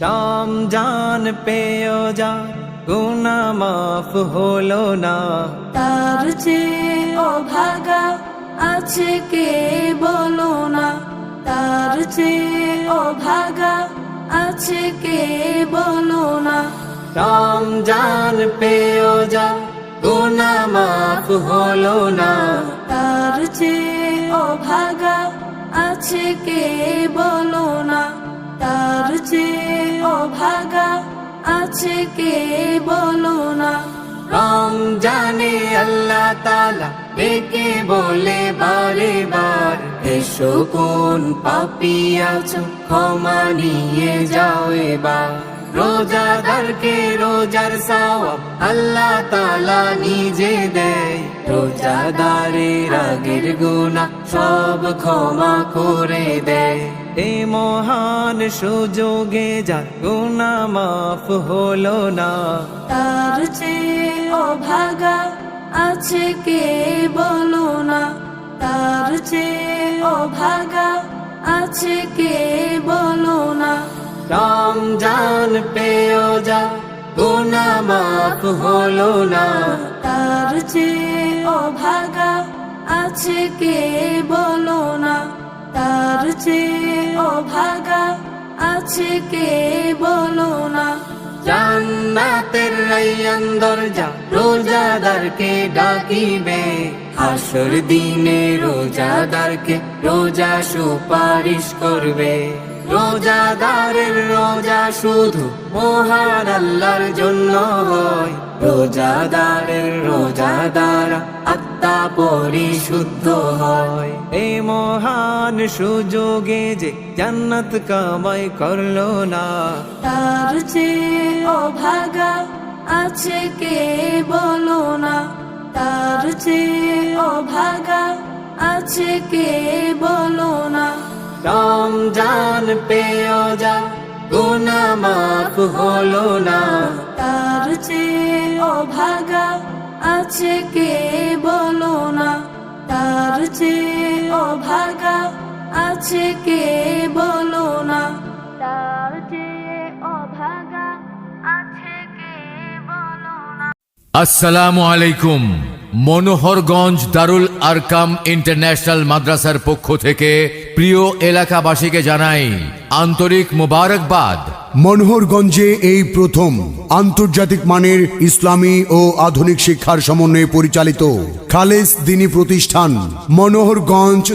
রমজান পেও যা গুনাহ মাফ হলো না, তার চেয়ে অভাগা আছে কে বলো না, তার চেয়ে অভাগা আছে কে বলো না। রমজান পেও যা গুনাহ মাফ হলো না, তার চেয়ে অভাগা আছে কে বলো না, তার চেয়ে অভাগা আছে কে বলো না। রমজানে আল্লাহ তাআলা ডেকে বলে বারে বার, এসো কোন পাপী আছো ক্ষমা নিয়ে যাও এবার। রোজাদারকে রোজার সওয়াব আল্লাহ তাআলা নিজে দেয়, রোজাদারের আগের গুনাহ সব ক্ষমা করে দেয়। এই মহান সুযোগে যা গুনাহ মাফ হলো না, তার চেয়ে অভাগা আছে কে বলো না, তার চেয়ে অভাগা আছে কে বলো না। রমজান পেও যা গুনাহ মাফ হলো না, তার চেয়ে অভাগা আছে কে বলো না, তার চেয়ে অভাগা আছে কে বলো না। জান্নাতের রায়্যান দরজা রোজাদারকে ডাকিবে, হাসর দিনে রোজাদারকে রোজা সুপারিশ করবে। রোজাদারের রোজা শুধু মহান আল্লাহর জন্য হয়, রোজাদারের রোজা দ্বারা আত্মা পরিশুদ্ধ হয়। এই মহান সুযোগে যে জান্নাত কামাই করলো না, তার চেয়ে অভাগা আছে কে বলো না, তার চেয়ে অভাগা আছে কে বলো না। রমজান পেও যা গুনাহ মাফ হলো না, তার চেয়ে অভাগা আছে কে বলো না, তার চেয়ে অভাগা আছে কে বলো না, তার চেয়ে অভাগা আছে কে বলো না। আসসালামু আলাইকুম। মনোহরগঞ্জ দারুল আরকাম ইন্টারন্যাশনাল মাদ্রাসার পক্ষ থেকে প্রিয় এলাকাবাসীকে জানাই আন্তরিক মোবারকবাদ। মনোহরগঞ্জে এই প্রথম আন্তর্জাতিক মানের ইসলামী ও আধুনিক শিক্ষার সমন্বয়ে পরিচালিত খালেস দ্বীনি প্রতিষ্ঠান মনোহরগঞ্জ